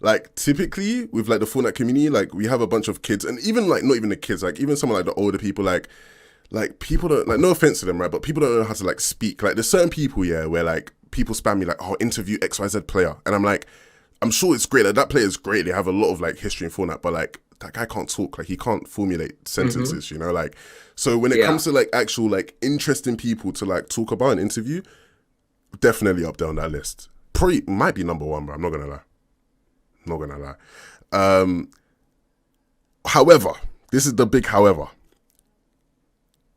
like typically with like the Fortnite community, like we have a bunch of kids, and even like not even the kids, like even some of like the older people, like people don't like, no offense to them, right? But people don't know how to like speak. Like there's certain people, yeah, where like people spam me like, oh, interview XYZ player, and I'm like, I'm sure it's great. Like, that player is great. They have a lot of like history in Fortnite, but like that guy can't talk. Like he can't formulate Mm-hmm. sentences. You know, like so when it Yeah. comes to like actual like interesting people to like talk about an interview, definitely up there on that list. Probably might be number one, bro. I'm not gonna lie. Not gonna lie. Um, however, this is the big however.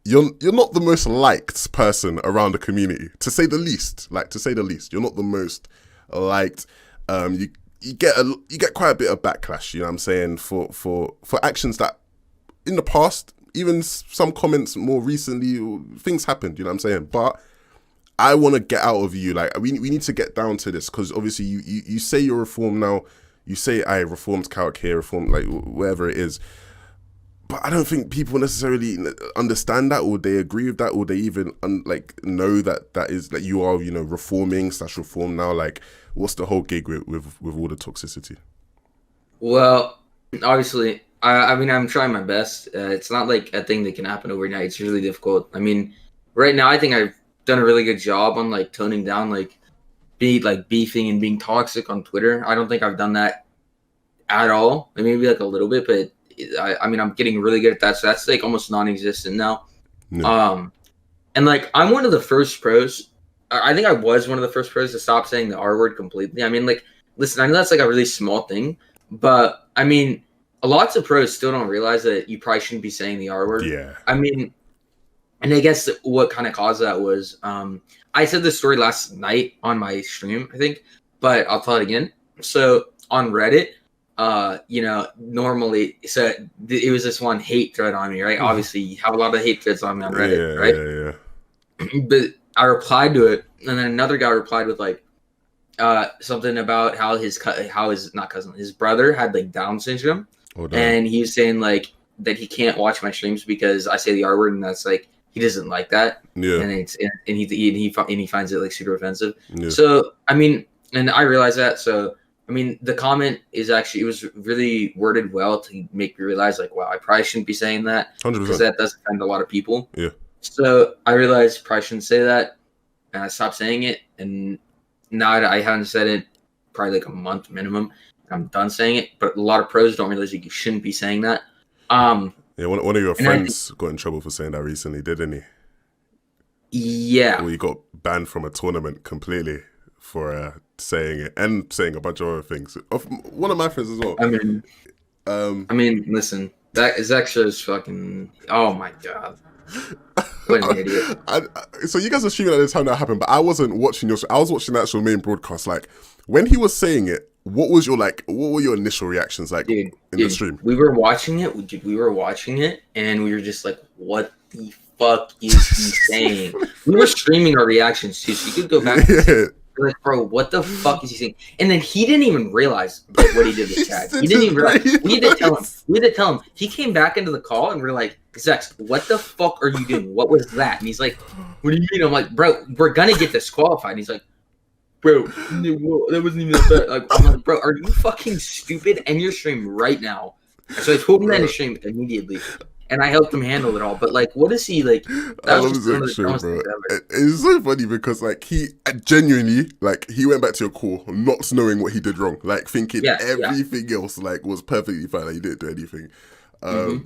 You're not the most liked person around the community, to say the least. Like to say the least, you're not the most liked. You you get quite a bit of backlash. You know what I'm saying for actions that in the past, even some comments more recently, things happened. You know what I'm saying, but I want to get out of you. Like we need to get down to this because obviously you say you're reformed now. You say I reformed Calc here, reformed like wherever it is. But I don't think people necessarily understand that, or they agree with that, or they even like know that that is that you are reforming slash reform now. Like, what's the whole gig with all the toxicity? Well, obviously, I mean, I'm trying my best. It's not like a thing that can happen overnight. It's really difficult. I mean, right now, I think I've done a really good job on like toning down like beefing and being toxic on Twitter. I don't think I've done that at all. Maybe like a little bit, but I mean, I'm getting really good at that. So that's like almost non-existent now. Yeah, Um, and like I'm one of the first pros. I think I was one of the first pros to stop saying the R word completely. I mean, like, listen, I know that's like a really small thing, but I mean, lots of pros still don't realize that you probably shouldn't be saying the R word. yeah. I mean, and I guess what kind of caused that was I said this story last night on my stream, I think, but I'll tell it again. So on Reddit, normally, so it was this one hate thread on me, right? Obviously, you have a lot of hate threads on me on Reddit, Yeah, right? yeah, But I replied to it, and then another guy replied with like something about how his not cousin, his brother had like Down syndrome, oh damn. and he was saying like that he can't watch my streams because I say the R word, and that's like he doesn't like that, Yeah, and he finds it like super offensive. yeah. So I mean, and I realize that. So I mean, the comment is actually it was really worded well to make me realize like, wow, I probably shouldn't be saying that Hundred because percent. that does offend a lot of people. Yeah. So I realized probably shouldn't say that, and I stopped saying it. And now I haven't said it probably like a month minimum. I'm done saying it, but a lot of pros don't realize that you shouldn't be saying that. Yeah, one of your And I think, friends got in trouble for saying that recently, didn't he? yeah, Or he got banned from a tournament completely for saying it and saying a bunch of other things. One of my friends as well. I mean, Um, listen, that Zach shows fucking. Oh my god, what an idiot! so you guys are streaming at the time that happened, but I wasn't watching your. I was watching the actual main broadcast. Like when he was saying it, what were your initial reactions like Dude, in the stream? we were watching it. We were watching it, and we were just like, "What the fuck is he saying?" We were streaming our reactions too, so you could go back and see. Yeah, We're like, bro, what the fuck is he saying? And then he didn't even realize like, what he did with Chad. He didn't even realize. We had to tell him. We had to tell him. He came back into the call, and we're like, Zex, what the fuck are you doing? What was that? And he's like, what do you mean? I'm like, bro, we're gonna get disqualified. And he's like, bro, that wasn't even that. Like, I'm like, bro, are you fucking stupid? End your stream right now. So I told him that in the stream immediately, and I helped him handle it all. But like, what is he like? I That was love just one of Zach the show, dumbest bro. things ever. It's so funny because like he genuinely like he went back to your call not knowing what he did wrong, like thinking Yeah, yeah. everything else like was perfectly fine. Like he didn't do anything. Mm-hmm.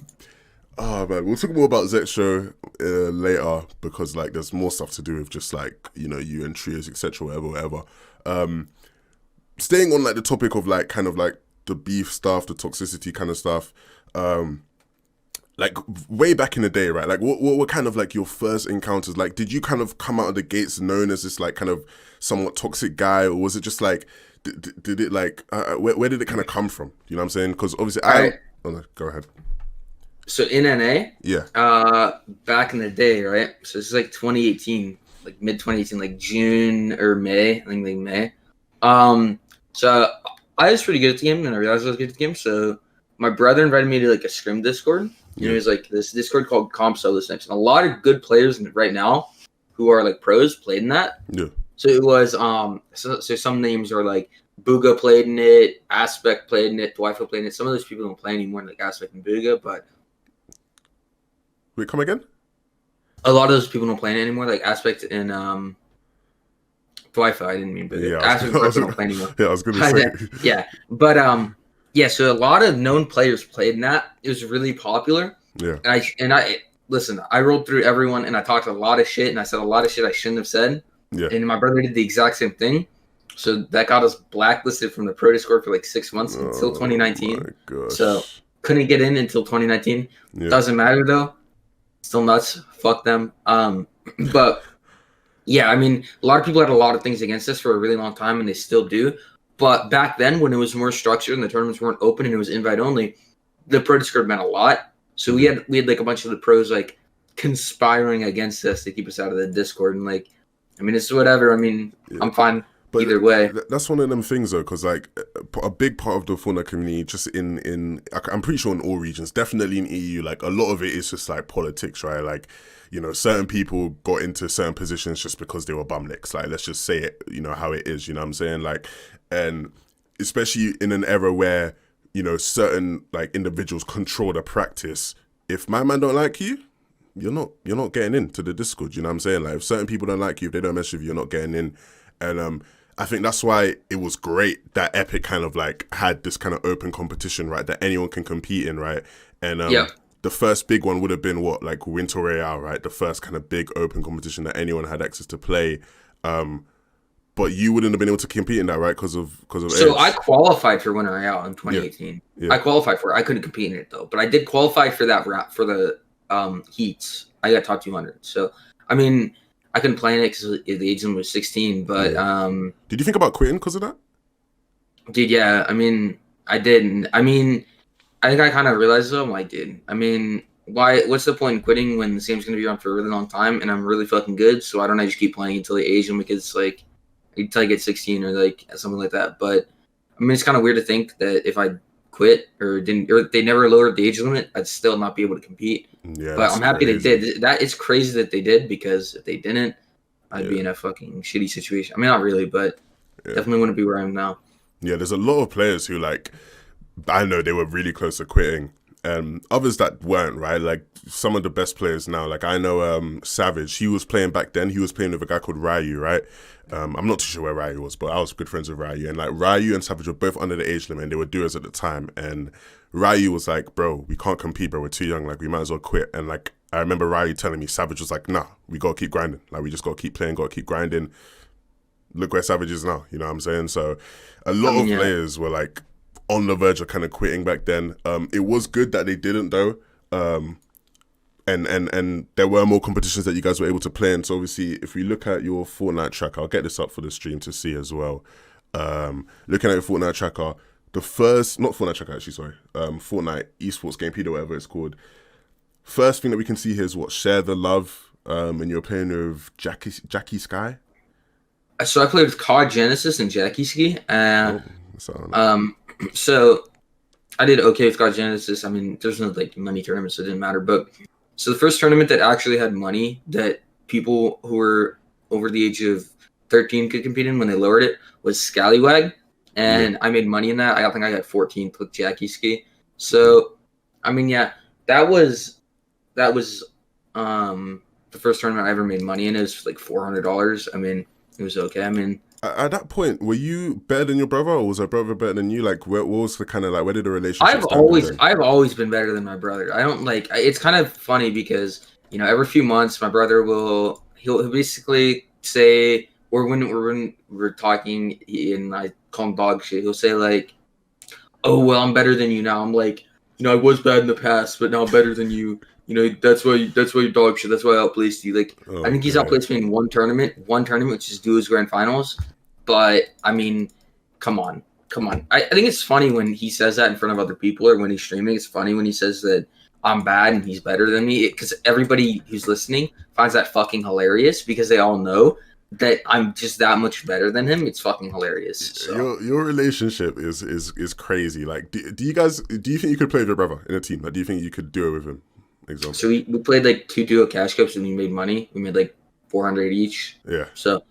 Oh man, we'll talk more about Zach show later because like there's more stuff to do with just like you and trios etc. Whatever. Staying on like the topic of like kind of like the beef stuff, the toxicity kind of stuff. Like way back in the day, right? Like what were kind of like your first encounters? Like did you kind of come out of the gates known as this like kind of somewhat toxic guy, or was it just like did it like where did it kind of come from? You know what I'm saying? Because obviously All right. oh no, go ahead. So in NA, Yeah. back in the day, right? So this is like 2018, like mid 2018, like June or May, I think like May. So I was pretty good at the game, and I realized I was good at the game. So my brother invited me to like a scrim Discord. Yeah. It was like this Discord called Comp Solo Snipes, and a lot of good players right now who are like pros played in that. Yeah. So it was so some names are like Booga played in it, Aspect played in it, Dwight played in it. Some of those people don't play anymore, like Aspect and Booga, but Wait, come again? a lot of those people don't play in it anymore, like Aspect and Dwight. I didn't mean Booga. Yeah, Aspect and Dwight don't play anymore. Yeah, I was gonna say. Yeah, but yeah. So a lot of known players played in that. It was really popular. Yeah. And I listen. I rolled through everyone, and I talked a lot of shit, and I said a lot of shit I shouldn't have said. Yeah. And my brother did the exact same thing. So that got us blacklisted from the Pro Discord for like 6 months until 2019. So couldn't get in until 2019. Yeah. Doesn't matter though. Still nuts. Fuck them. But yeah, I mean, a lot of people had a lot of things against us for a really long time, and they still do. But back then, when it was more structured and the tournaments weren't open and it was invite only, the Pro Discord meant a lot. So we had like a bunch of the pros like conspiring against us to keep us out of the Discord, and like, I mean, it's whatever. I mean, yeah. I'm fine. But either way, that's one of them things though, because like a big part of the Fortnite community, just I'm pretty sure in all regions, definitely in EU, like a lot of it is just like politics, right? Like, you know, certain people got into certain positions just because they were bumlicks. Like, let's just say it, you know, how it is. You know what I'm saying? Like, and especially in an era where, you know, certain like individuals control the practice. If my man don't like you, you're not getting into the Discord. You know what I'm saying? Like, if certain people don't like you, if they don't mess with you, you're not getting in. And I think that's why it was great that Epic kind of like had this kind of open competition, right? That anyone can compete in, right? And the first big one would have been what, like Winter Royale, right? The first kind of big open competition that anyone had access to play. But you wouldn't have been able to compete in that, right? Because of So age. I qualified for Winter Royale in 2018. Yeah. I qualified for it. I couldn't compete in it though, but I did qualify for that for the heats. I got top 200. So I mean, I couldn't play in it because the age limit was 16. But did you think about quitting because of that? Dude, yeah. I mean, I didn't. I mean, I think I kind of realized though. I'm like, dude. I mean, why? What's the point in quitting when this game's gonna be on for a really long time and I'm really fucking good? So why don't I just keep playing until the age limit gets like until I get 16 or like something like that? But I mean, it's kind of weird to think that if I quit or they never lowered the age limit, I'd still not be able to compete. Yeah, but I'm happy they did. That is crazy that they did, because if they didn't, I'd be in a fucking shitty situation. I mean, not really, but definitely wouldn't be where I am now. Yeah, there's a lot of players who like, I know they were really close to quitting, and others that weren't, right? Like some of the best players now, like I know Savage, he was playing back then. He was playing with a guy called Ryu, right? I'm not too sure where Ryu was, but I was good friends with Ryu. And like Ryu and Savage were both under the age limit, and they were duos at the time. And Ryu was like, bro, we can't compete, bro. We're too young. Like, we might as well quit. And like, I remember Ryu telling me, Savage was like, nah, we got to keep grinding. Like, we just got to keep playing, got to keep grinding. Look where Savage is now. You know what I'm saying? So a lot of players were like on the verge of kind of quitting back then. It was good that they didn't though. And there were more competitions that you guys were able to play in. So obviously, if we look at your Fortnite tracker, I'll get this up for the stream to see as well. Looking at your Fortnite tracker, the first, not Fortnite tracker actually, sorry, Fortnite esports gamepedia, whatever it's called. First thing that we can see here is what, Share the Love, and you're playing with Jackie Sky. So I played with COD Genesis and Jackie Ski, and so I did okay with COD Genesis. I mean, there's no like money tournaments, so it didn't matter, but. So the first tournament that actually had money that people who were over the age of 13 could compete in when they lowered it was Scallywag. And I made money in that. I think I got 14th with Jackie Ski. So, I mean, yeah, that was the first tournament I ever made money in. It was like $400. I mean, it was okay. I mean, at that point, were you better than your brother, or was your brother better than you? Like, what was the kind of like, where did the relationship start? I've always been better than my brother. I don't like. It's kind of funny because every few months my brother he'll basically say, or when we're talking and I call him dog shit, he'll say like, "Oh well, I'm better than you now." I'm like, I was bad in the past, but now I'm better than you. That's why you're dog shit. That's why I outplaced you. Like, I think he's outplaced me in one tournament, which is duos grand finals. But I mean, come on. I think it's funny when he says that in front of other people or when he's streaming. It's funny when he says that I'm bad and he's better than me, because everybody who's listening finds that fucking hilarious, because they all know that I'm just that much better than him. It's fucking hilarious. So. Your relationship is crazy. Like, do you think you could play with your brother in a team? Like, do you think you could do it with him? Example. So we played like 2 duo cash cups and we made money. We made like 400 each. Yeah. So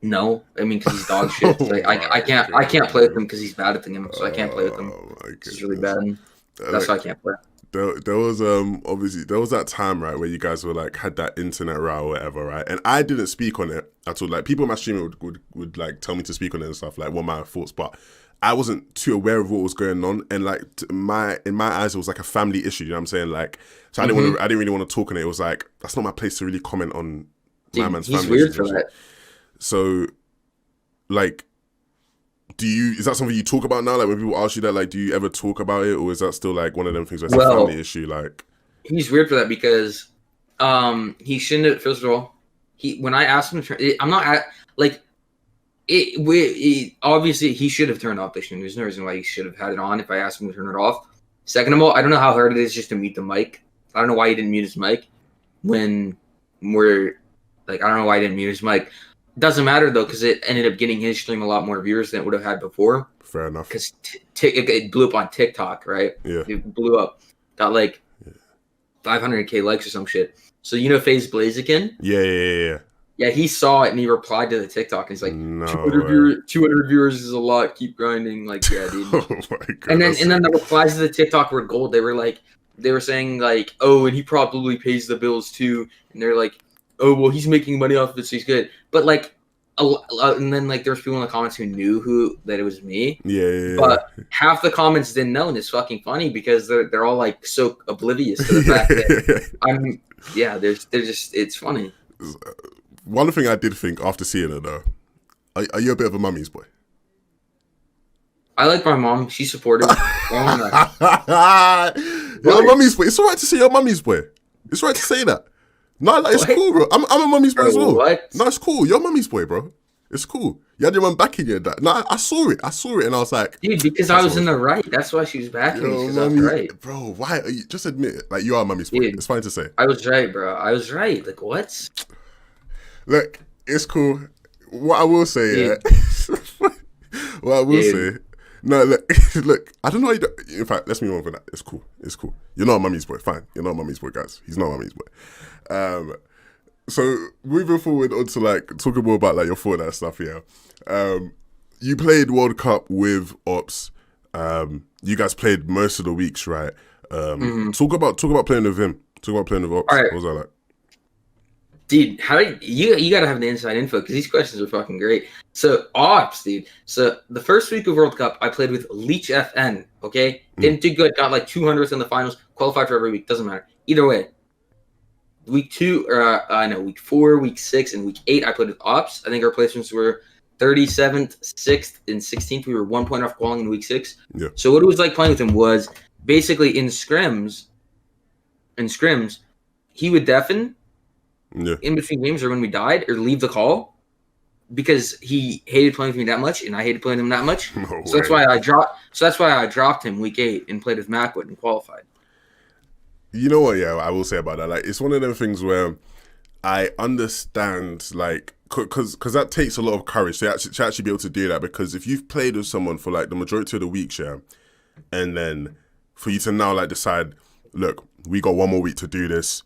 No, I mean because he's dog shit. Like, I can't play with him because he's bad at the game, so I can't play with him. Oh my He's really goodness. bad. That's why I can't play. There was obviously there was that time, right, where you guys were like had that internet row or whatever, right, and I didn't speak on it at all. Like people in my stream would like tell me to speak on it and stuff, like what my thoughts, but I wasn't too aware of what was going on, and like in my eyes it was like a family issue, you know what I'm saying, like, so I didn't really want to talk on it. It was like that's not my place to really comment on my man's family. He's weird for that. So like, is that something you talk about now? Like when people ask you that, like, do you ever talk about it, or is that still like one of them things where it's a family issue? Like, he's weird for that because, he shouldn't have. First of all, when I asked him to, I'm not at like, obviously he should have turned off the stream. There's no reason why he should have had it on if I asked him to turn it off. Second of all, I don't know how hard it is just to mute the mic. I don't know why he didn't mute his mic when we're like, I don't know why he didn't mute his mic. Doesn't matter though, because it ended up getting his stream a lot more viewers than it would have had before. Fair enough. Because it blew up on TikTok, right? Yeah. It blew up. Got like 500k likes or some shit. So you know FaZe Blaziken? Yeah. Yeah, he saw it and he replied to the TikTok and he's like, 200 viewers is a lot. Keep grinding. Like, yeah, dude. Oh my god. And then the replies to the TikTok were gold. They were saying like, oh, and he probably pays the bills too. And they're like, oh, well, he's making money off of it, so he's good. But like, and then like there was people in the comments who knew that it was me. Yeah. But half the comments didn't know, and it's fucking funny because they're all like so oblivious to the fact that they're just it's funny. One thing I did think after seeing it though, are you a bit of a mummy's boy? I like my mom. She's supportive. You're a mummy's boy. It's alright to say you're a mummy's boy. It's right to say that. No, like, it's cool, bro. I'm a mummy's boy as well. What? No, it's cool. You're a mummy's boy, bro. It's cool. You had your mum backing you and that. No, I saw it, and I was like, dude, because I was in the right. That's why she was backing me, because I was right. Bro, why? Just admit it. Like, you are a mummy's boy. It's fine to say. I was right, bro. I was right. Like, what? Look, it's cool. What I will say, what I will say, no, look, I don't know how you do. In fact, let's move on for that. It's cool. You're not a mummy's boy. Fine. You're not a mummy's boy, guys. He's not a mummy's boy. So moving forward onto like talking more about like your Fortnite stuff, yeah. You played World Cup with Ops. You guys played most of the weeks, right? Talk about playing with him. Talk about playing with Ops. Right. What was that like? Dude, you gotta have the inside info because these questions are fucking great. So Ops, dude. So the first week of World Cup, I played with Leech FN. Okay, didn't do good. Got like 200th in the finals. Qualified for every week. Doesn't matter. Either way. Week 4, week 6, and week 8, I played with Ops. I think our placements were 37th, 6th, and 16th. We were 1 point off qualifying in week 6. Yeah. So what it was like playing with him was basically in scrims, he would deafen in between games or when we died or leave the call because he hated playing with me that much and I hated playing him that much. That's why I dropped him week 8 and played with Macwood and qualified. You know what, yeah, I will say about that. Like, it's one of them things where I understand, like, because that takes a lot of courage to actually be able to do that. Because if you've played with someone for, like, the majority of the weeks, yeah, and then for you to now, like, decide, look, we got one more week to do this,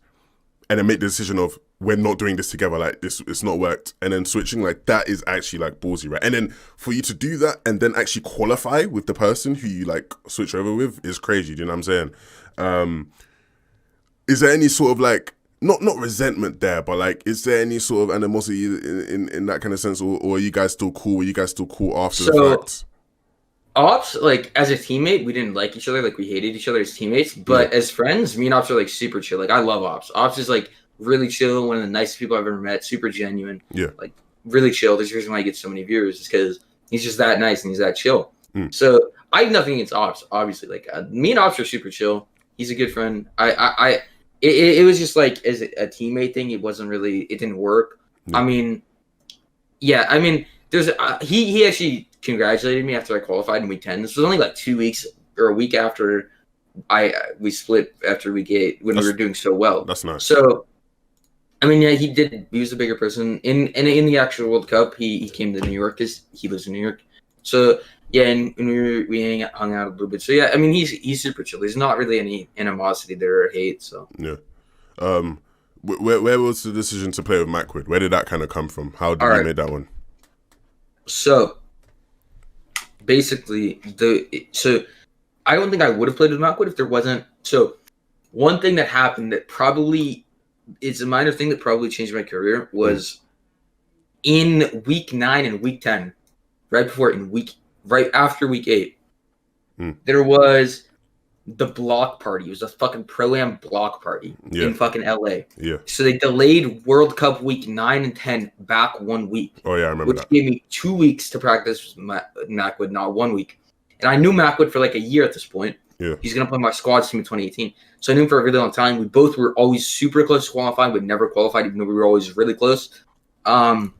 and then make the decision of, we're not doing this together, like, it's not worked, and then switching, like, that is actually, like, ballsy, right? And then for you to do that and then actually qualify with the person who you, like, switch over with is crazy, do you know what I'm saying? Is there any sort of like not resentment there, but like is there any sort of animosity in that kind of sense, or are you guys still cool? Were you guys still cool after the fact? Ops, like as a teammate, we didn't like each other, like we hated each other as teammates, but as friends, me and Ops are like super chill. Like I love Ops. Ops is like really chill, one of the nicest people I've ever met, super genuine. Yeah. Like really chill. There's a reason why he gets so many viewers, is because he's just that nice and he's that chill. So I have nothing against Ops, obviously. Like me and Ops are super chill. He's a good friend. It was just like as a teammate thing. It didn't work. Yeah. I mean, there's he actually congratulated me after I qualified in week 10. This was only like 2 weeks or a week after we split after week 8 when we were doing so well. That's nice. So, I mean, yeah, he was a bigger person in the actual World Cup. He came to New York because he lives in New York. So. Yeah, and we hung out a little bit. So yeah, I mean he's super chill. There's not really any animosity there or hate. So yeah, where was the decision to play with Macwood? Where did that kind of come from? How did you make that one? So basically, I don't think I would have played with Macwood if there wasn't. So one thing that happened that probably is a minor thing that probably changed my career was in week 9 and week 10, right after week 8, there was the block party. It was a fucking pro-am block party in fucking LA. Yeah. So they delayed World Cup week 9 and 10 back 1 week. Oh yeah, I remember which that. gave me 2 weeks to practice Macwood, not 1 week. And I knew Macwood for like a year at this point. Yeah. He's gonna play my squads team in 2018. So I knew him for a really long time. We both were always super close to qualifying, but never qualified, even though we were always really close. So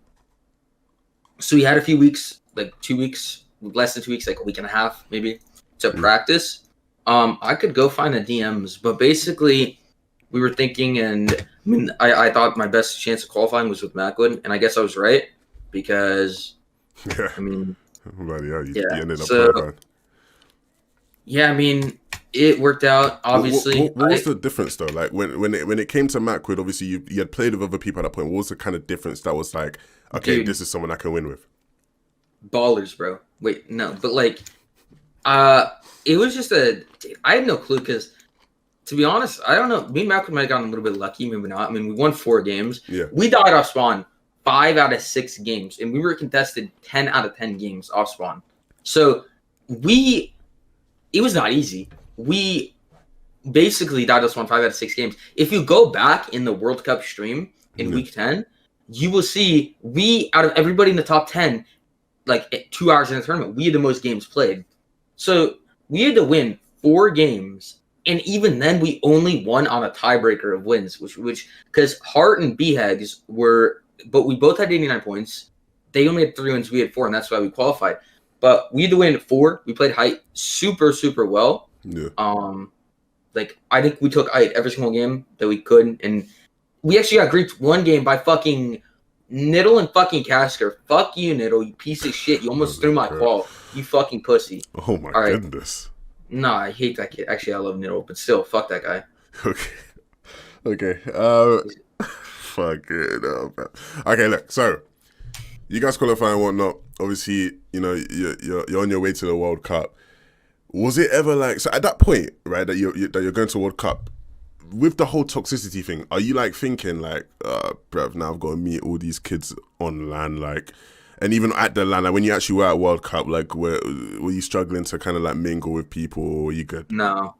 we had a few weeks, like 2 weeks, less than 2 weeks, like a week and a half maybe, to practice. I could go find the DMs, but basically we were thinking, and I mean, I thought my best chance of qualifying was with Macwood, and I guess I was right because, I mean, you ended up qualifying. Yeah, I mean, it worked out. Obviously, what was the difference though? Like when it came to Macwood, obviously you had played with other people at that point. What was the kind of difference that was like, okay, dude, this is someone I can win with? Ballers, bro. Wait, no, but like, it was just I had no clue because, to be honest, I don't know. Me and Macwood might have gotten a little bit lucky, maybe not. I mean, we won 4 games. Yeah. We died off spawn 5 out of 6 games, and we were contested 10 out of 10 games off spawn. So it was not easy. We basically died off spawn 5 out of 6 games. If you go back in the World Cup stream in week 10, you will see out of everybody in the top 10, like 2 hours in the tournament, we had the most games played. So we had to win 4 games, and even then we only won on a tiebreaker of wins, which because Hart and BHEGs but we both had 89 points. They only had 3 wins, we had 4, and that's why we qualified. But we had to win 4. We played height super, super well. Yeah. Like I think we took height every single game that we could, and we actually got griefed 1 game by fucking Niddle and fucking Casker. Fuck you, Niddle, you piece of shit. You almost threw my qual. You fucking pussy. Oh my goodness. No, I hate that kid. Actually, I love Niddle, but still, fuck that guy. Okay. Fuck it. Man. Okay, look. So you guys qualify and whatnot. Obviously, you know you're on your way to the World Cup. Was it ever like, so at that point, right, that you're going to World Cup, with the whole toxicity thing, are you like thinking like, bruv, now I've got to meet all these kids on LAN, like, and even at the LAN, like when you actually were at World Cup, like were you struggling to kind of like mingle with people, or were you good? No,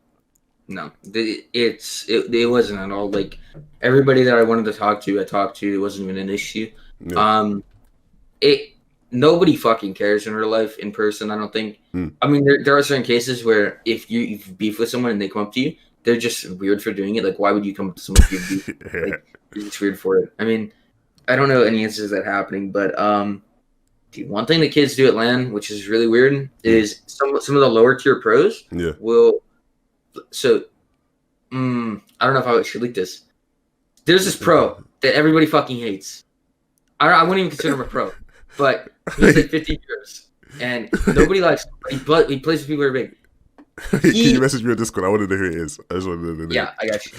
it wasn't at all. Like everybody that I wanted to talk to, I talked to. It wasn't even an issue. Yeah. Nobody fucking cares in real life in person, I don't think. I mean, there are certain cases where if you beef with someone and they come up to you, they're just weird for doing it. Like, why would you come up to someone if you beef? Like, you're just weird for it. I mean, I don't know any instances of that happening, but dude, one thing that kids do at LAN, which is really weird, is some of the lower tier pros will. So, I don't know if I should leak this. There's this pro that everybody fucking hates. I wouldn't even consider him a pro. But he's like 50 years, and nobody likes him. But he plays with people who are big. Can you message me on Discord? I want to know who it is. I just want to know the name. Yeah, I got you.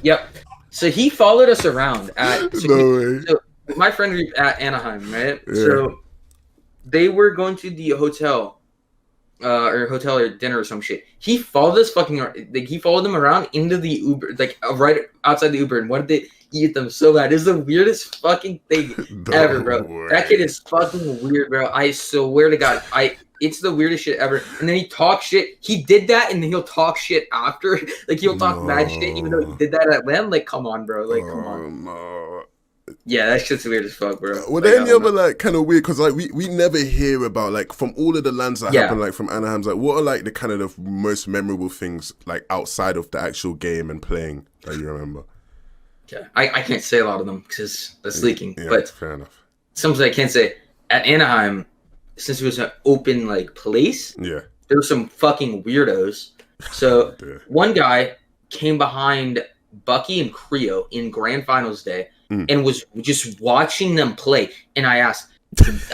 Yep. So he followed us around So my friend was at Anaheim, right? Yeah. So they were going to the hotel, or dinner or some shit. He followed us he followed them around into the Uber, like right outside the Uber. And what did they eat them so bad? It's the weirdest fucking thing ever, bro. Way. That kid is fucking weird, bro. I swear to God, it's the weirdest shit ever. And then he talks shit. He did that, and then he'll talk shit after. Like he'll talk mad shit, even though he did that at LAN. Like, come on, bro. Like, come on. No. Yeah, that shit's weird as fuck, bro. Were there any other like kind of weird? Because like we never hear about, like, from all of the LANs that happen, like from Anaheim's, like what are like the kind of the most memorable things like outside of the actual game and playing that you remember? Yeah, I can't say a lot of them because that's leaking. Yeah, but fair enough. Something I can't say. At Anaheim, since it was an open like place, there were some fucking weirdos. So one guy came behind Bucky and Creo in Grand Finals Day and was just watching them play. And I asked,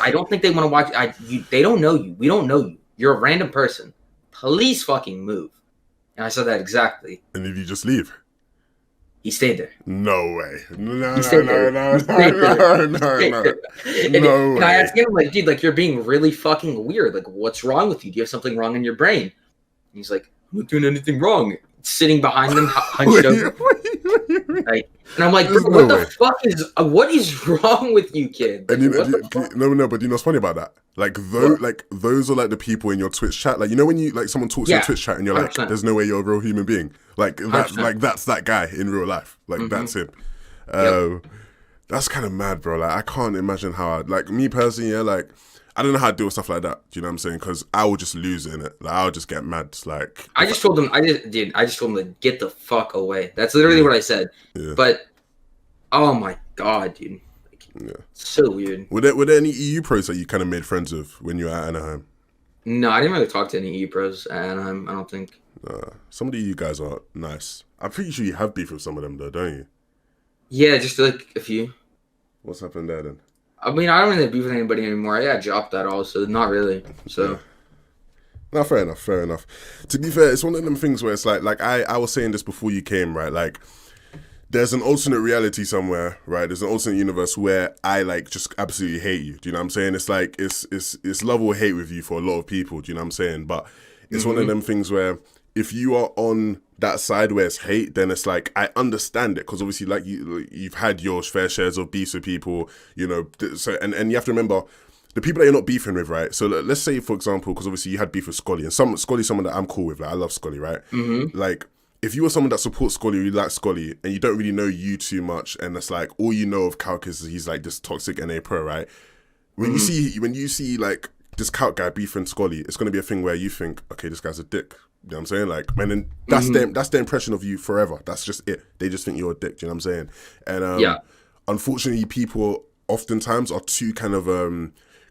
I don't think they want to watch. They don't know you. We don't know you. You're a random person. Please fucking move. And I said that exactly. And did you just leave? He stayed there. No way. No, He no, stayed no, there. no, He stayed there. no, He no, stayed no. there. No And I way. asked him, like, dude, like, you're being really fucking weird. Like, what's wrong with you? Do you have something wrong in your brain? And he's like, I'm not doing anything wrong. Sitting behind them, hunched over. Like, and I'm like, bro, what is wrong with you, kid? Like, And what the fuck? no, but you know what's funny about that? Those are like the people in your Twitch chat. Like, you know when you like someone talks in your Twitch chat and you're like, 100%. there's no way you're a real human being. Like that, 100%. like that's that guy in real life. Like that's him. That's kind of mad, bro. Like I can't imagine how like me personally, yeah, like I don't know how to deal with stuff like that. Do you know what I'm saying? Because I will just lose it in it. Like I'll just get mad. Like I just told him to get the fuck away. That's literally what I said. Yeah. But oh my god, dude. Like, so weird. Were there any EU pros that you kind of made friends with when you were at Anaheim? No, I didn't really talk to any EU pros at Anaheim, I don't think. Some of the EU guys are nice. I'm pretty sure you have beef with some of them though, don't you? Yeah, just like a few. What's happened there then? I mean, I don't really beef with anybody anymore. I got dropped that all, so not really. So. Yeah. No, fair enough. To be fair, it's one of them things where it's like I was saying this before you came, right? Like, there's an alternate reality somewhere, right? There's an alternate universe where I like just absolutely hate you. Do you know what I'm saying? It's like it's love or hate with you for a lot of people. Do you know what I'm saying? But it's one of them things where if you are on that side where it's hate, then it's like I understand it because obviously like you've had your fair shares of beefs with people, you know. So and you have to remember the people that you're not beefing with, right? So let's say for example, because obviously you had beef with Scully, and Scully's someone that I'm cool with. Like I love Scully, right? Like if you were someone that supports Scully, or you like Scully, and you don't really know you too much, and it's like all you know of Calc is he's like this toxic NA pro, right? When you see like this Calc guy beefing Scully, it's gonna be a thing where you think, okay, this guy's a dick. You know what I'm saying? Like, and then that's their impression of you forever. That's just it. They just think you're a dick. Do you know what I'm saying? And unfortunately, people oftentimes are too kind of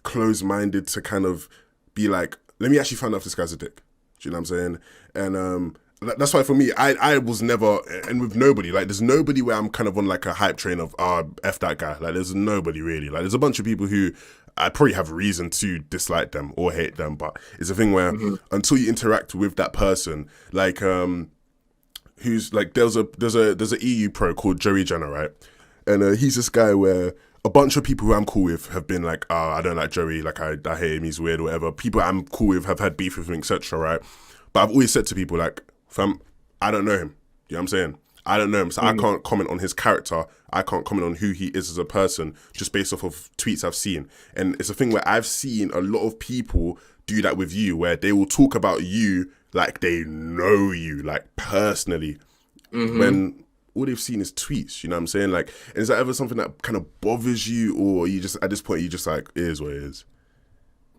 close-minded to kind of be like, let me actually find out if this guy's a dick. Do you know what I'm saying? And that's why for me, I was never, and with nobody, like there's nobody where I'm kind of on like a hype train of F that guy. Like there's nobody really. Like there's a bunch of people who I probably have reason to dislike them or hate them, but it's a thing where until you interact with that person, like who's like there's a EU pro called Joey Jenner, right? And he's this guy where a bunch of people who I'm cool with have been like, oh, I don't like Joey, like I hate him, he's weird or whatever. People I'm cool with have had beef with him, etc., right? But I've always said to people like, fam, I don't know him. You know what I'm saying? I don't know him, so I can't comment on his character. I can't comment on who he is as a person just based off of tweets I've seen. And it's a thing where I've seen a lot of people do that with you, where they will talk about you like they know you, like personally, when all they've seen is tweets. You know what I'm saying? Like, is that ever something that kind of bothers you, or you just at this point you just like, it is what it is?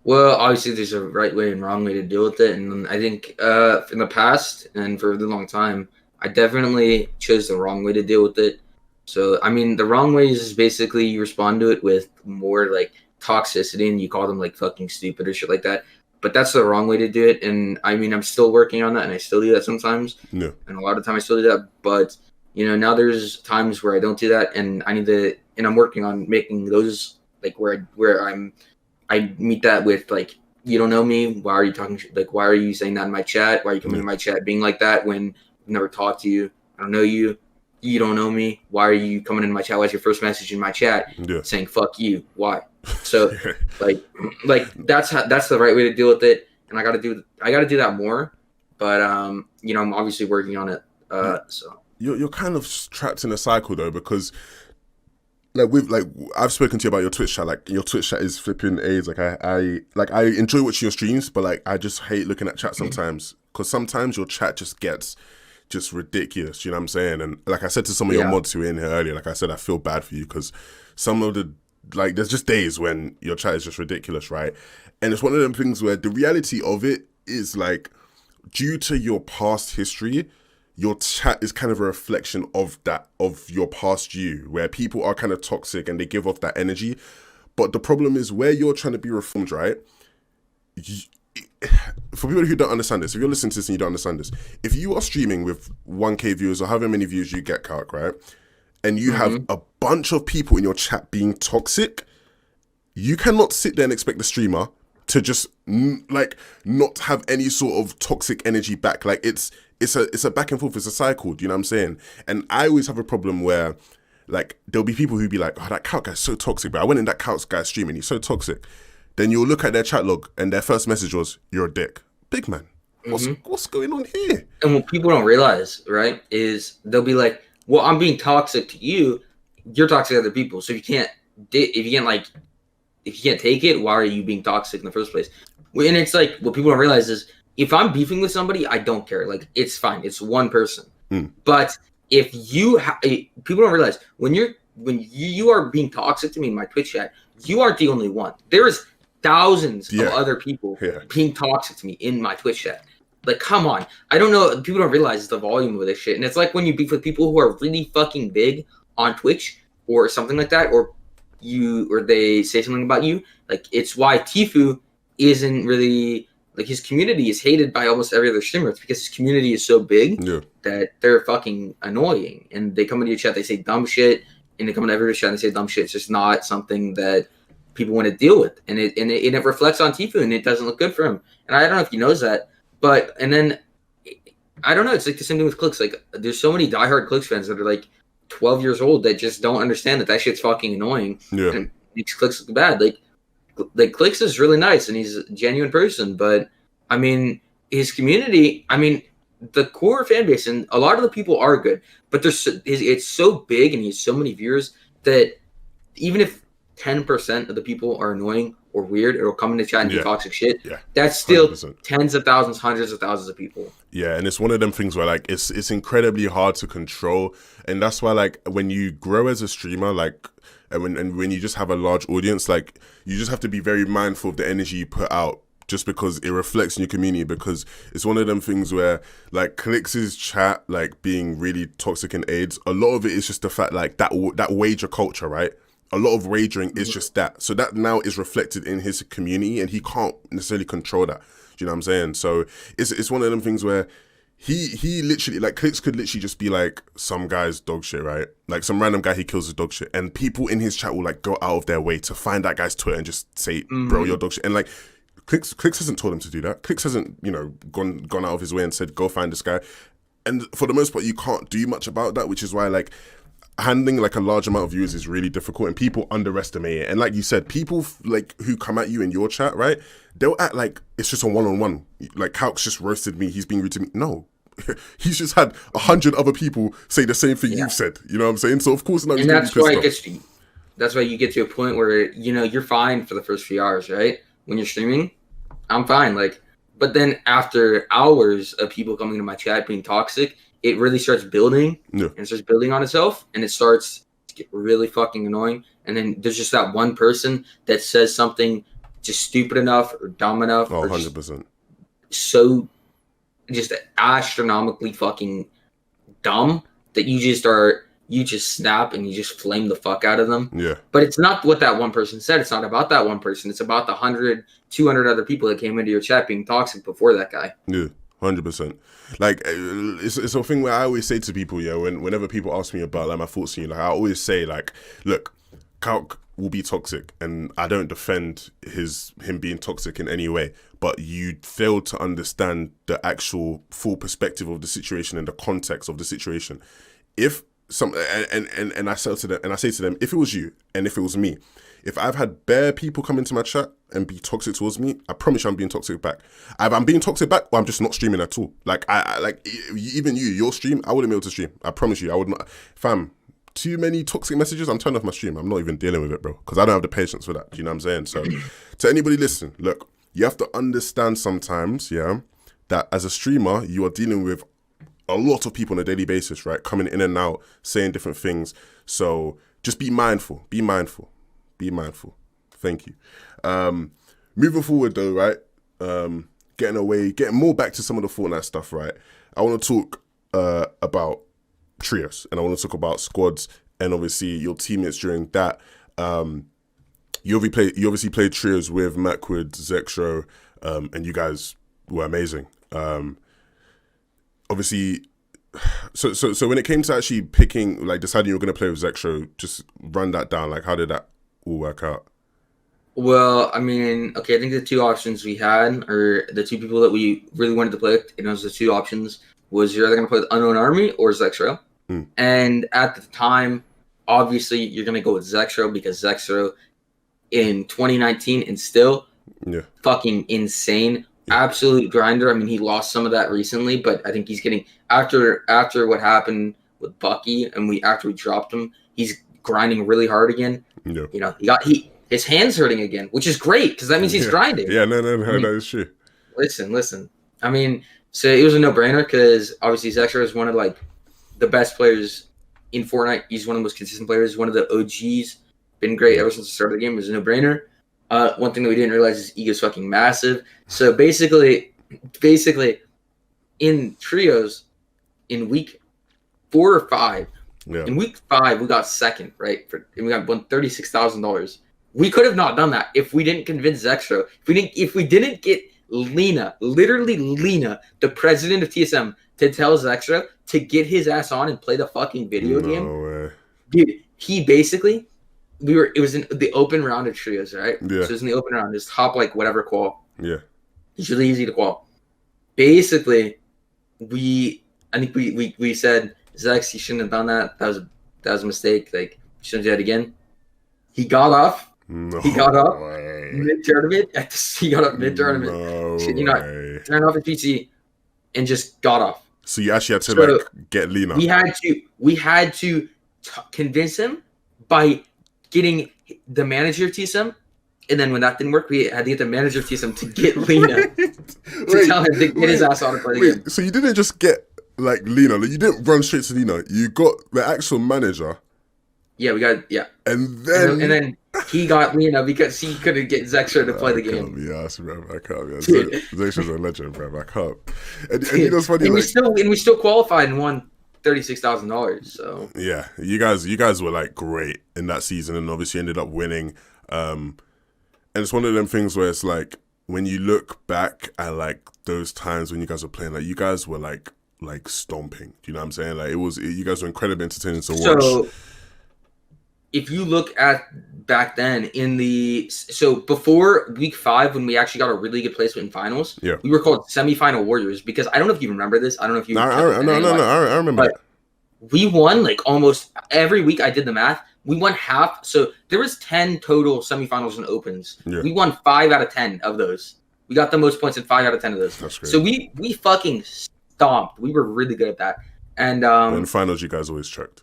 Well, obviously there's a right way and wrong way to deal with it, and I think in the past and for a really long time, I definitely chose the wrong way to deal with it. So, I mean, the wrong way is basically you respond to it with more like toxicity and you call them like fucking stupid or shit like that. But that's the wrong way to do it. And I mean, I'm still working on that and I still do that sometimes. Yeah. And a lot of time I still do that. But, you know, now there's times where I don't do that and I'm working on making those like where I meet that with like, you don't know me. Why are you talking? Like, why are you saying that in my chat? Why are you coming in my chat being like that when I've never talked to you? I don't know you. You don't know me. Why are you coming in my chat? Why's your first message in my chat saying "fuck you"? Why? So, like that's the right way to deal with it, and I gotta do that more. But you know, I'm obviously working on it. So you're kind of trapped in a cycle though, because like I've spoken to you about your Twitch chat. Like your Twitch chat is flipping AIDS. Like I enjoy watching your streams, but like I just hate looking at chat sometimes because sometimes your chat just gets just ridiculous, you know what I'm saying? And like I said to some of your mods who were in here earlier, like I said, I feel bad for you because some of the, like there's just days when your chat is just ridiculous, right? And it's one of them things where the reality of it is like, due to your past history, your chat is kind of a reflection of that, of your past you, where people are kind of toxic and they give off that energy. But the problem is where you're trying to be reformed, right? For people who don't understand this, if you're listening to this and you don't understand this, if you are streaming with 1K viewers or however many views you get, Calc, right? And you have a bunch of people in your chat being toxic, you cannot sit there and expect the streamer to just like not have any sort of toxic energy back. Like it's it's a back and forth, it's a cycle, do you know what I'm saying? And I always have a problem where, like, there'll be people who be like, oh, that Calc guy's so toxic, but I went in that Calc guy's stream and he's so toxic. Then you'll look at their chat log and their first message was, you're a dick. Big man, what's going on here? And what people don't realize, right, is they'll be like, well, I'm being toxic to you, you're toxic to other people. So if you can't take it, why are you being toxic in the first place? And it's like, what people don't realize is, if I'm beefing with somebody, I don't care. Like, it's fine. It's one person. But if people don't realize, when you are being toxic to me in my Twitch chat, you aren't the only one. There's thousands of other people being toxic to me in my Twitch chat. Like, come on. I don't know. People don't realize the volume of this shit. And it's like when you beef with people who are really fucking big on Twitch or something like that, or they say something about you. Like, it's why Tfue isn't really, like, his community is hated by almost every other streamer. It's because his community is so big that they're fucking annoying. And they come into your chat, they say dumb shit, and they come into every chat and they say dumb shit. It's just not something that people want to deal with. And it reflects on Tfue, and it doesn't look good for him. And I don't know if he knows that. But, and then, I don't know, it's like the same thing with Clicks. Like, there's so many diehard Clicks fans that are like 12 years old that just don't understand that shit's fucking annoying. And it makes Clicks look bad. Like Clicks is really nice and he's a genuine person, but I mean, his community, I mean, the core fan base and a lot of the people are good, but it's so big and he has so many viewers that even if 10% of the people are annoying or weird, it'll come into chat and do toxic shit. That's still 100%. Tens of thousands, hundreds of thousands of people. Yeah, and it's one of them things where, like, it's incredibly hard to control, and that's why, like, when you grow as a streamer, like, and when you just have a large audience, like, you just have to be very mindful of the energy you put out, just because it reflects in your community. Because it's one of them things where, like, Clix's chat, like, being really toxic and AIDS, a lot of it is just the fact, like, that wager culture, right? A lot of wagering is just that. So that now is reflected in his community, and he can't necessarily control that. Do you know what I'm saying? So it's one of them things where he literally, like, Clix could literally just be like some guy's dog shit, right? Like some random guy he kills his dog shit, and people in his chat will, like, go out of their way to find that guy's Twitter and just say, bro, you're dog shit. And, like, Clix hasn't told him to do that. Clix hasn't, you know, gone out of his way and said, go find this guy. And for the most part, you can't do much about that, which is why, like, handling, like, a large amount of viewers is really difficult, and people underestimate it. And like you said, people like who come at you in your chat, right? They'll act like it's just a one-on-one. Like, Calc's just roasted me, he's being rude to me. No, he's just had 100 other people say the same thing you've said. You know what I'm saying? So of course, now, and that's why it gets to you. That's why you get to a point where, you know, you're fine for the first few hours, right? When you're streaming, I'm fine. Like, but then after hours of people coming into my chat being toxic, it really starts building and starts building on itself, and it starts to get really fucking annoying. And then there's just that one person that says something just stupid enough or dumb enough. Oh, 100%. So just astronomically fucking dumb that you just snap and you just flame the fuck out of them. Yeah. But it's not what that one person said. It's not about that one person. It's about the 100, 200 other people that came into your chat being toxic before that guy. Yeah. 100%. Like, it's a thing where I always say to people, whenever people ask me about, like, my thoughts on you, like, I always say, like, look, Calc will be toxic, and I don't defend him being toxic in any way, but you fail to understand the actual full perspective of the situation and the context of the situation. If and I say to them, if it was you and if it was me, if I've had bare people come into my chat and be toxic towards me, I promise you I'm being toxic back. Either I'm being toxic back or I'm just not streaming at all. Like, I like, even your stream, I wouldn't be able to stream. I promise you, I would not. Fam, too many toxic messages, I'm turning off my stream. I'm not even dealing with it, bro, because I don't have the patience for that. Do you know what I'm saying? So to anybody listening, look, you have to understand sometimes, that as a streamer, you are dealing with a lot of people on a daily basis, right? Coming in and out, saying different things. So just be mindful. Be mindful. Be mindful. Thank you. Moving forward though, right? Getting more back to some of the Fortnite stuff, right? I want to talk about trios, and I want to talk about squads, and obviously your teammates during that. You obviously played trios with Macwood, Zexro, and you guys were amazing. Obviously, so when it came to actually picking, like, deciding you were going to play with Zexro, just run that down. Like, how did that all work out? Well, I mean, okay, I think the two options we had, or the two people that we really wanted to play with, and those are the two options, was you're either going to play with Unknown Army or Zexro. Mm. And at the time, obviously, you're going to go with Zexro because Zexro in 2019 and still fucking insane. Yeah. Absolute grinder. I mean, he lost some of that recently, but I think he's getting after what happened with Bucky and after we dropped him, he's grinding really hard again. Yeah. You know, his hands hurting again, which is great because that means he's grinding. Yeah, no, that is true. Listen. I mean, so it was a no-brainer because obviously Zexro is one of like the best players in Fortnite. He's one of the most consistent players. One of the OGs. Been great ever since the start of the game. It was a no-brainer. One thing that we didn't realize is ego's fucking massive. So basically, in trios, in week 4 or 5, in week 5 we got second, right? And we got won $36,000. We could have not done that if we didn't convince Zexro. If we didn't get Lena, literally Lena, the president of TSM, to tell Zexro to get his ass on and play the fucking video game. Way. Dude, he basically. It was in the open round of trios, right? Yeah. So it was in the open round, just top like whatever qual. Yeah. It's really easy to qual. Basically, I think we said, Zex, you shouldn't have done that. That was a mistake. Like, you shouldn't do that again. He got off. He got up mid-tournament. He got up mid-tournament. Turned off his PC and just got off. So you actually had to get Lena. We had to convince him by getting the manager of TSM, and then when that didn't work, we had to get the manager of TSM to get Lena to tell him to get his ass on and play the game. So you didn't just get like Lena, like, you didn't run straight to Lena. You got the actual manager. Yeah, and then he got Lena because he couldn't get Zexro to play the game. Yes, bro, I can't. Zexro's a legend, bro. I can't. And you know what's funny? And we still qualified and won $36,000. So yeah, you guys were like great in that season, and obviously ended up winning. And it's one of them things where it's like when you look back at like those times when you guys were playing, like you guys were like stomping. Do you know what I'm saying? Like you guys were incredibly entertaining to watch. So if you look at back then before week 5 when we actually got a really good placement in finals, we were called semifinal warriors because I don't know if you remember this. I don't know if you. I remember. But we won like almost every week. I did the math. We won half. So there was 10 total semifinals and opens. Yeah. We won 5 out of 10 of those. We got the most points in 5 out of 10 of those. That's great. So we fucking stomped. We were really good at that. And in finals, you guys always choked.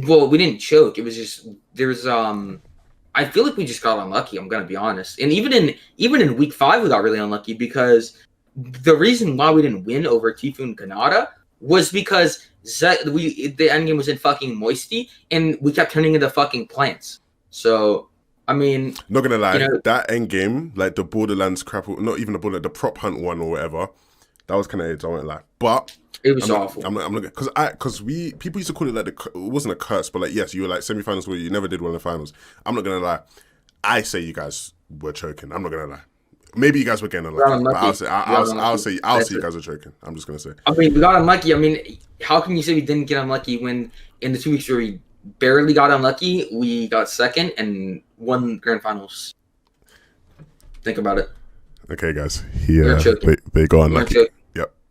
Well, we didn't choke. It was just there's I feel like we just got unlucky. I'm gonna be honest. And even in week 5, we got really unlucky because the reason why we didn't win over Tifu and Kanata was because the end game was in fucking Moisty and we kept turning into fucking plants. So I mean, not gonna lie, that end game, like the Borderlands crap, not even the prop hunt one or whatever, that was kind of AIDS. I won't lie, but. It was awful. I'm not because people used to call it like it wasn't a curse, but like yes, you were like semifinals where you never did well in the finals. I'm not gonna lie, I say you guys were choking. I'm not gonna lie. Maybe you guys were getting unlucky. But I'll say you guys are choking. I'm just gonna say. I mean, we got unlucky. I mean, how can you say we didn't get unlucky when in the 2 weeks where we barely got unlucky, we got second and won grand finals? Think about it. Okay, guys. They got unlucky.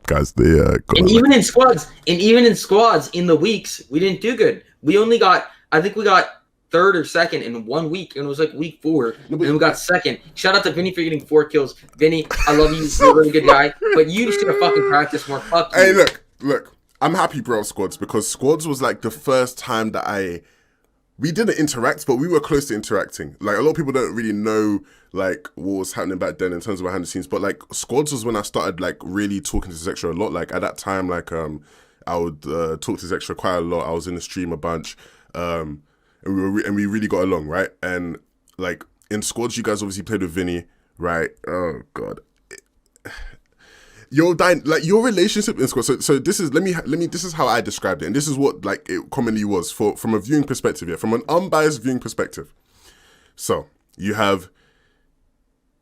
Guys, and even in squads in the weeks, we didn't do good. I think we got 3rd or 2nd in 1 week, and it was like week 4, and we got 2nd. Shout out to Vinny for getting 4 kills. Vinny, I love you. You're a really good guy, but you should have fucking practiced more. Fuck you. Hey, look, I'm happy, bro, squads, because squads was like the first time that we didn't interact, but we were close to interacting. Like a lot of people don't really know like what was happening back then in terms of behind the scenes. But like squads was when I started like really talking to Zextra a lot. Like at that time, like I would talk to Zextra quite a lot. I was in the stream a bunch, and we really got along, right? And like in squads, you guys obviously played with Vinny, right? Oh god. Your relationship in squad. So this is let me this is how I described it, and this is what like it commonly was from a viewing perspective, from an unbiased viewing perspective. So you have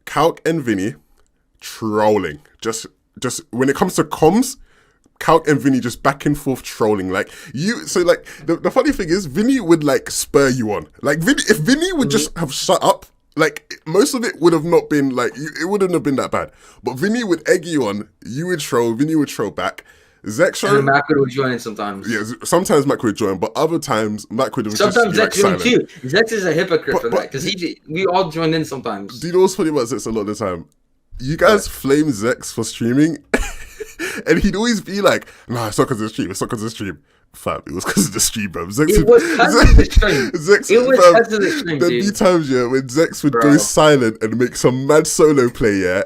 Calc and Vinny trolling. Just when it comes to comms, Calc and Vinny just back and forth trolling. Like so like the funny thing is Vinny would like spur you on. Like if Vinny would just have shut up, like most of it would have not been like it wouldn't have been that bad. But Vinny would egg you on, you would troll, Vinny would troll back. Zexo, and Mac would join in sometimes. Yeah, sometimes Mac would join, but other times Mac would have sometimes just be Zex like joined too. Zex is a hypocrite for that because we all joined in sometimes. Do you know what's funny about Zex a lot of the time? You guys flame Zex for streaming, and he'd always be like, "Nah, it's not because of the stream. It's not because of the stream." Fam, it was because of the stream, bro. Zex it was because of the stream. Zex, it was because of the stream, There'd be times, yeah, when Zex would go silent and make some mad solo play, yeah,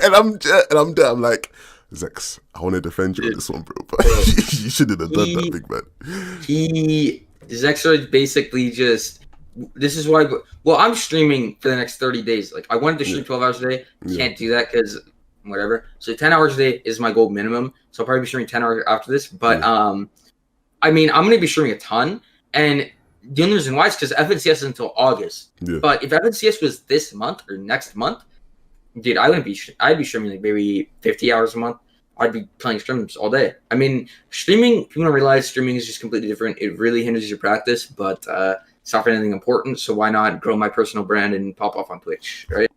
and I'm there. I'm like, Zex, I want to defend you on this one, bro, but you shouldn't have done that, big man. Zex is basically just. This is why. Well, I'm streaming for the next 30 days. Like, I wanted to stream 12 hours a day. Can't do that because whatever. So 10 hours a day is my goal minimum. So I'll probably be streaming 10 hours after this. But I mean, I'm going to be streaming a ton. And the only reason why is because FNCS is until August. Yeah. But if FNCS was this month or next month, dude, I'd be streaming like maybe 50 hours a month. I'd be playing streams all day. I mean, streaming, people don't realize streaming is just completely different. It really hinders your practice, but it's not for anything important. So why not grow my personal brand and pop off on Twitch, right?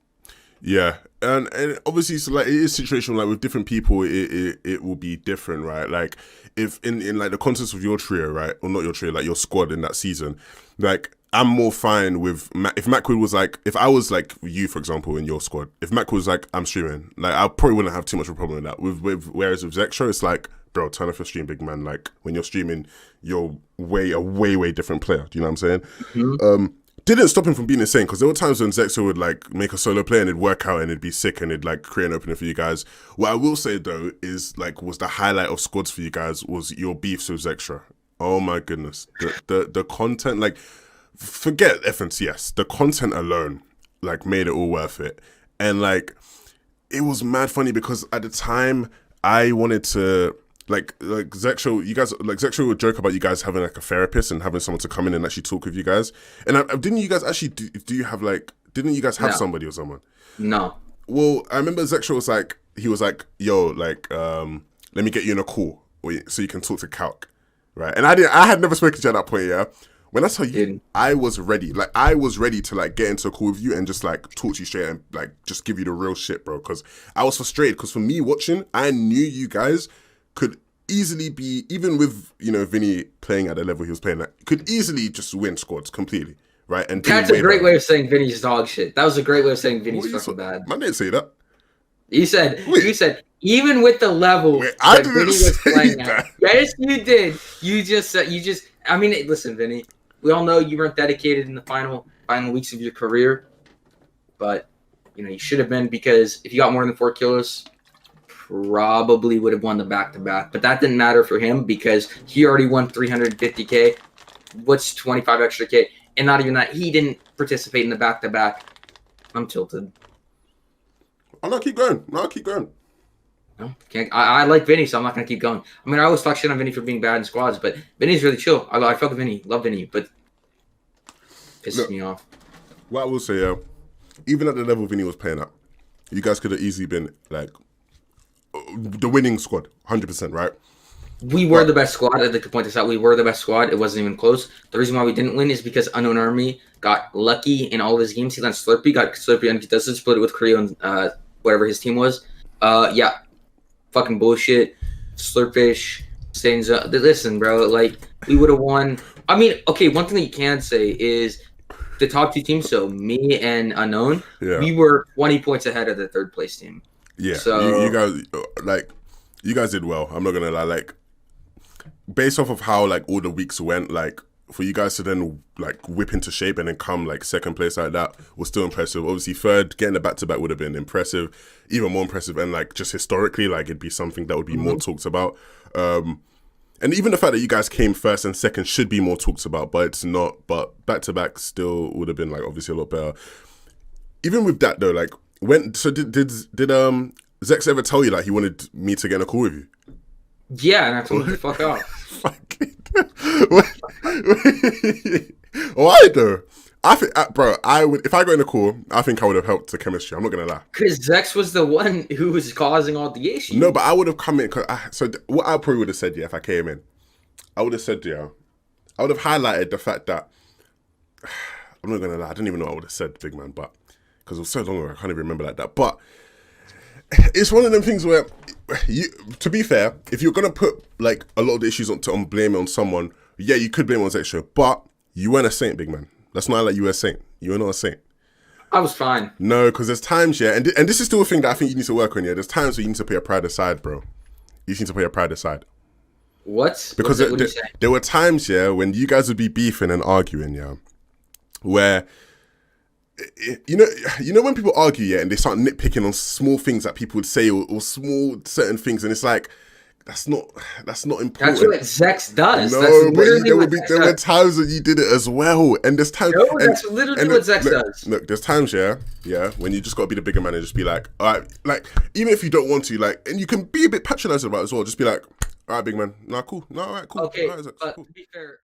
Yeah, and obviously, so like it is situational. Like with different people, it will be different, right? Like if in like the context of your trio, right, or not your trio, like your squad in that season, like I'm more fine with if Macwood was like, if I was like you, for example, in your squad, if Macwood was like, I'm streaming, like I probably wouldn't have too much of a problem with that. Whereas with Zextro, it's like, bro, turn off your stream, big man. Like when you're streaming, you're a way different player. Do you know what I'm saying? Mm-hmm. Didn't stop him from being insane because there were times when Zexo would like make a solo play and it'd work out and it'd be sick and it'd like create an opening for you guys. What I will say though is like was the highlight of squads for you guys was your beefs with Zextra. Oh my goodness, the content, like forget FNCS, the content alone like made it all worth it. And like it was mad funny because at the time I wanted to. Like Zexo, you guys, like Zexo would joke about you guys having like a therapist and having someone to come in and actually talk with you guys. And didn't you guys actually do you have like? Didn't you guys have somebody or someone? No. Well, I remember Zexo was like, he was like, "Yo, like, let me get you in a call so you can talk to Calc, right?" And I had never spoken to you at that point, yeah. When I tell you, I was ready. Like, I was ready to like get into a call with you and just like talk to you straight and like just give you the real shit, bro. Because I was frustrated. Because for me watching, I knew you guys could easily be, even with, you know, Vinny playing at the level he was playing at, could easily just win squads completely, right? And that's a great way of saying Vinny's dog shit. That was a great way of saying Vinny's fucking bad. Man didn't say that. You said even with the level that Vinny was playing at. Yes, you did. You just I mean, listen, Vinny, we all know you weren't dedicated in the final weeks of your career, but you know, you should have been, because if you got more than 4 kilos, probably would have won the back-to-back, but that didn't matter for him because he already won 350K. What's 25 extra K? And not even that, he didn't participate in the back-to-back. I'm tilted. I'm not keep going. No, can't. I like Vinny, so I'm not gonna keep going. I mean, I always talk shit on Vinny for being bad in squads, but Vinny's really chill. I fuck with Vinny, love Vinny, but pisses me off. What I will say, yeah, even at the level Vinny was playing at, you guys could have easily been like the winning squad, 100%, right? We were the best squad. I'd like to point this out. We were the best squad. It wasn't even close. The reason why we didn't win is because Unknown Army got lucky in all of his games. He landed Slurpee, got Slurpee uncontested, split it with Creo and whatever his team was. Yeah, fucking bullshit. Slurpfish, Stains. Listen, bro, like we would have won. I mean, okay, one thing that you can say is the top 2 teams, so me and Unknown, we were 20 points ahead of the 3rd place team. Yeah, so you guys did well. I'm not gonna lie. Like, based off of how like all the weeks went, like for you guys to then like whip into shape and then come like 2nd place like that was still impressive. Obviously, 3rd, getting the back-to-back would have been impressive, even more impressive, and like just historically, like it'd be something that would be more talked about. And even the fact that you guys came 1st and 2nd should be more talked about, but it's not. But back-to-back still would have been like obviously a lot better. Even with that though, like. Did Zex ever tell you like he wanted me to get in a call with you? Yeah, and I told him to fuck off. Why though? I think, bro, I would, if I got in a call, I think I would have helped the chemistry. I'm not gonna lie. Because Zex was the one who was causing all the issues. No, but I would have come in. What I probably would have said, if I came in, I would have said, I would have highlighted the fact that I'm not gonna lie. I didn't even know what I would have said, big man, but because it was so long ago, I can't even remember like that. But it's one of them things where, to be fair, if you're gonna put like a lot of the issues on blame it on someone, yeah, you could blame it on extra, but you weren't a saint, big man. Let's not like you were a saint. You were not a saint. I was fine. No, because there's times, yeah, and this is still a thing that I think you need to work on, yeah. There's times where you need to put your pride aside, bro. You need to put your pride aside. What? Because there were times, yeah, when you guys would be beefing and arguing, yeah, where, you know when people argue, yeah, and they start nitpicking on small things that people would say or small certain things, and it's like, that's not important. That's what Zex does. No, that's but there were times that you did it as well, and there's times. No, that's literally what Zex does. Look, there's times, yeah, when you just gotta be the bigger man and just be like, all right, like even if you don't want to, like, and you can be a bit patronizing about it as well. Just be like, all right, big man, nah, cool, nah, all right, cool. Okay, all right, Zex, but cool. to be fair.